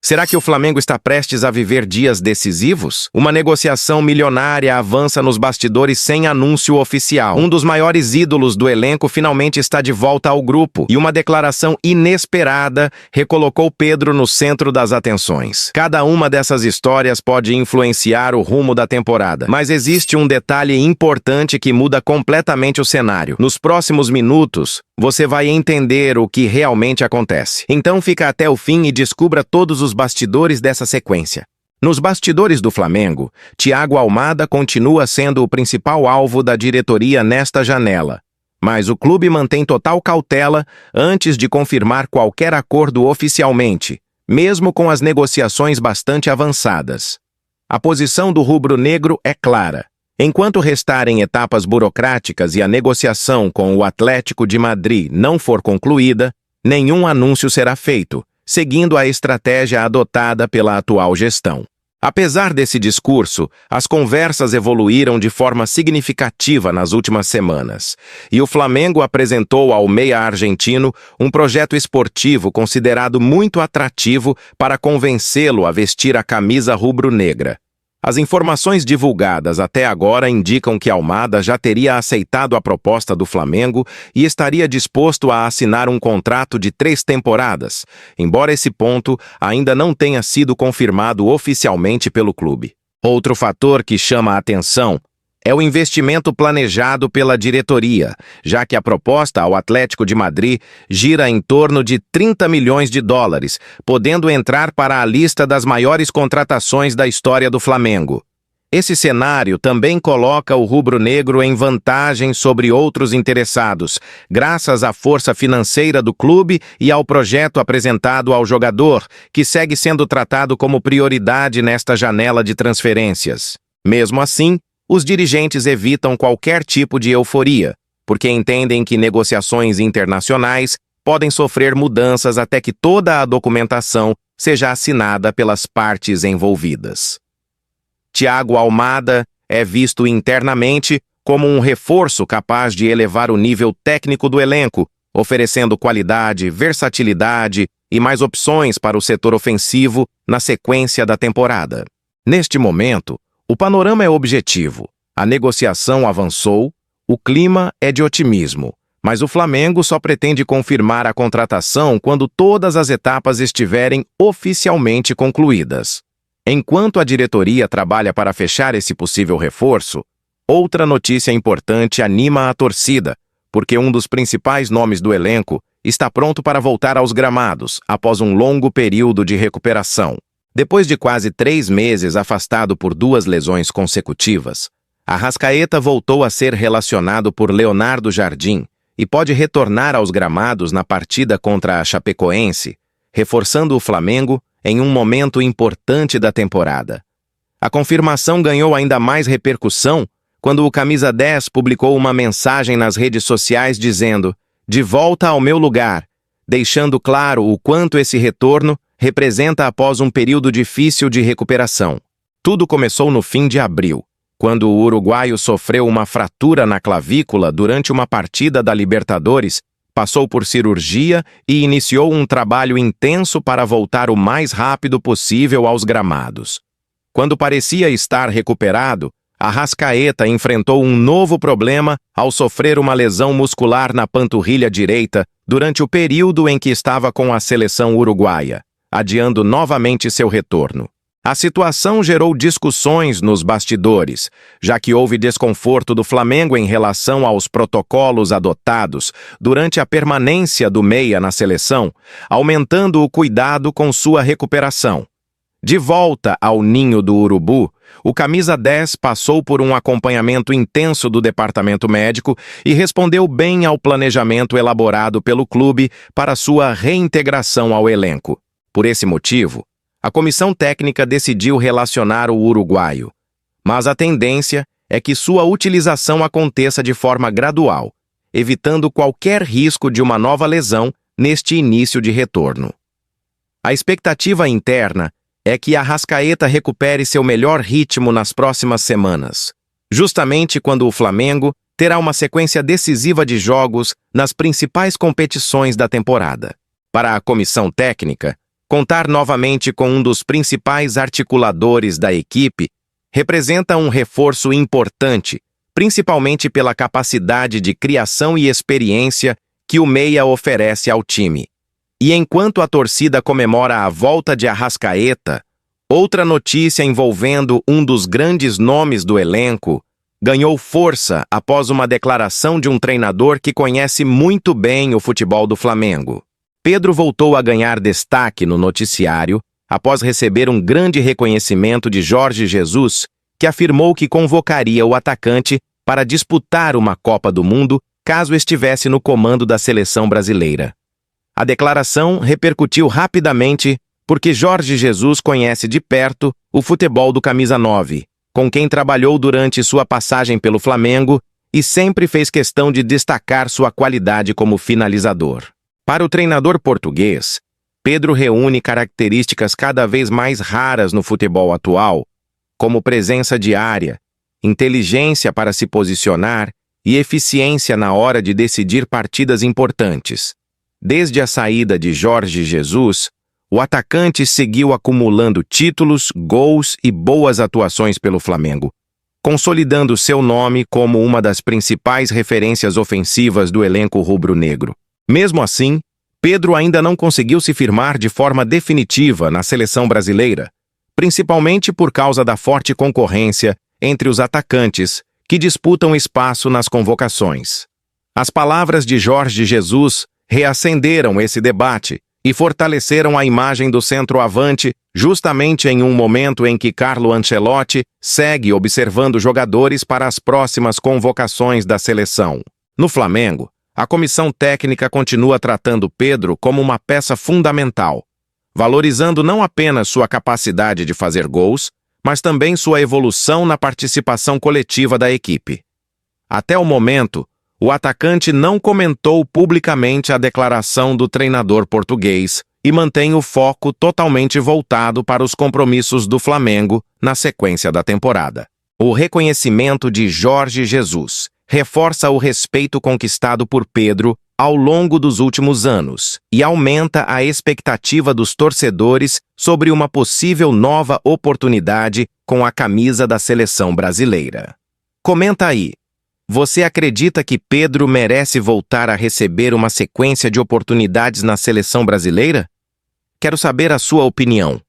Será que o Flamengo está prestes a viver dias decisivos? Uma negociação milionária avança nos bastidores sem anúncio oficial. Um dos maiores ídolos do elenco finalmente está de volta ao grupo. E uma declaração inesperada recolocou Pedro no centro das atenções. Cada uma dessas histórias pode influenciar o rumo da temporada. Mas existe um detalhe importante que muda completamente o cenário. Nos próximos minutos, você vai entender o que realmente acontece. Então fica até o fim e descubra todos os bastidores dessa sequência. Nos bastidores do Flamengo, Thiago Almada continua sendo o principal alvo da diretoria nesta janela. Mas o clube mantém total cautela antes de confirmar qualquer acordo oficialmente, mesmo com as negociações bastante avançadas. A posição do rubro-negro é clara. Enquanto restarem etapas burocráticas e a negociação com o Atlético de Madrid não for concluída, nenhum anúncio será feito, seguindo a estratégia adotada pela atual gestão. Apesar desse discurso, as conversas evoluíram de forma significativa nas últimas semanas, e o Flamengo apresentou ao meia argentino um projeto esportivo considerado muito atrativo para convencê-lo a vestir a camisa rubro-negra. As informações divulgadas até agora indicam que Almada já teria aceitado a proposta do Flamengo e estaria disposto a assinar um contrato de 3 temporadas, embora esse ponto ainda não tenha sido confirmado oficialmente pelo clube. Outro fator que chama a atenção é o investimento planejado pela diretoria, já que a proposta ao Atlético de Madrid gira em torno de 30 milhões de dólares, podendo entrar para a lista das maiores contratações da história do Flamengo. Esse cenário também coloca o rubro-negro em vantagem sobre outros interessados, graças à força financeira do clube e ao projeto apresentado ao jogador, que segue sendo tratado como prioridade nesta janela de transferências. Mesmo assim, os dirigentes evitam qualquer tipo de euforia, porque entendem que negociações internacionais podem sofrer mudanças até que toda a documentação seja assinada pelas partes envolvidas. Thiago Almada é visto internamente como um reforço capaz de elevar o nível técnico do elenco, oferecendo qualidade, versatilidade e mais opções para o setor ofensivo na sequência da temporada. Neste momento, o panorama é objetivo. A negociação avançou, o clima é de otimismo, mas o Flamengo só pretende confirmar a contratação quando todas as etapas estiverem oficialmente concluídas. Enquanto a diretoria trabalha para fechar esse possível reforço, outra notícia importante anima a torcida, porque um dos principais nomes do elenco está pronto para voltar aos gramados após um longo período de recuperação. Depois de quase 3 meses afastado por 2 lesões consecutivas, Arrascaeta voltou a ser relacionado por Leonardo Jardim e pode retornar aos gramados na partida contra a Chapecoense, reforçando o Flamengo em um momento importante da temporada. A confirmação ganhou ainda mais repercussão quando o camisa 10 publicou uma mensagem nas redes sociais dizendo "De volta ao meu lugar", deixando claro o quanto esse retorno representa após um período difícil de recuperação. Tudo começou no fim de abril, quando o uruguaio sofreu uma fratura na clavícula durante uma partida da Libertadores, passou por cirurgia e iniciou um trabalho intenso para voltar o mais rápido possível aos gramados. Quando parecia estar recuperado, Arrascaeta enfrentou um novo problema ao sofrer uma lesão muscular na panturrilha direita durante o período em que estava com a seleção uruguaia, adiando novamente seu retorno. A situação gerou discussões nos bastidores, já que houve desconforto do Flamengo em relação aos protocolos adotados durante a permanência do meia na seleção, aumentando o cuidado com sua recuperação. De volta ao ninho do urubu, o camisa 10 passou por um acompanhamento intenso do departamento médico e respondeu bem ao planejamento elaborado pelo clube para sua reintegração ao elenco. Por esse motivo, a comissão técnica decidiu relacionar o uruguaio, mas a tendência é que sua utilização aconteça de forma gradual, evitando qualquer risco de uma nova lesão neste início de retorno. A expectativa interna é que Arrascaeta recupere seu melhor ritmo nas próximas semanas, justamente quando o Flamengo terá uma sequência decisiva de jogos nas principais competições da temporada. Para a comissão técnica, contar novamente com um dos principais articuladores da equipe representa um reforço importante, principalmente pela capacidade de criação e experiência que o meia oferece ao time. E enquanto a torcida comemora a volta de Arrascaeta, outra notícia envolvendo um dos grandes nomes do elenco ganhou força após uma declaração de um treinador que conhece muito bem o futebol do Flamengo. Pedro voltou a ganhar destaque no noticiário após receber um grande reconhecimento de Jorge Jesus, que afirmou que convocaria o atacante para disputar uma Copa do Mundo caso estivesse no comando da seleção brasileira. A declaração repercutiu rapidamente porque Jorge Jesus conhece de perto o futebol do camisa 9, com quem trabalhou durante sua passagem pelo Flamengo e sempre fez questão de destacar sua qualidade como finalizador. Para o treinador português, Pedro reúne características cada vez mais raras no futebol atual, como presença de área, inteligência para se posicionar e eficiência na hora de decidir partidas importantes. Desde a saída de Jorge Jesus, o atacante seguiu acumulando títulos, gols e boas atuações pelo Flamengo, consolidando seu nome como uma das principais referências ofensivas do elenco rubro-negro. Mesmo assim, Pedro ainda não conseguiu se firmar de forma definitiva na seleção brasileira, principalmente por causa da forte concorrência entre os atacantes que disputam espaço nas convocações. As palavras de Jorge Jesus reacenderam esse debate e fortaleceram a imagem do centroavante justamente em um momento em que Carlo Ancelotti segue observando jogadores para as próximas convocações da seleção. No Flamengo, a comissão técnica continua tratando Pedro como uma peça fundamental, valorizando não apenas sua capacidade de fazer gols, mas também sua evolução na participação coletiva da equipe. Até o momento, o atacante não comentou publicamente a declaração do treinador português e mantém o foco totalmente voltado para os compromissos do Flamengo na sequência da temporada. O reconhecimento de Jorge Jesus reforça o respeito conquistado por Pedro ao longo dos últimos anos e aumenta a expectativa dos torcedores sobre uma possível nova oportunidade com a camisa da seleção brasileira. Comenta aí. Você acredita que Pedro merece voltar a receber uma sequência de oportunidades na seleção brasileira? Quero saber a sua opinião.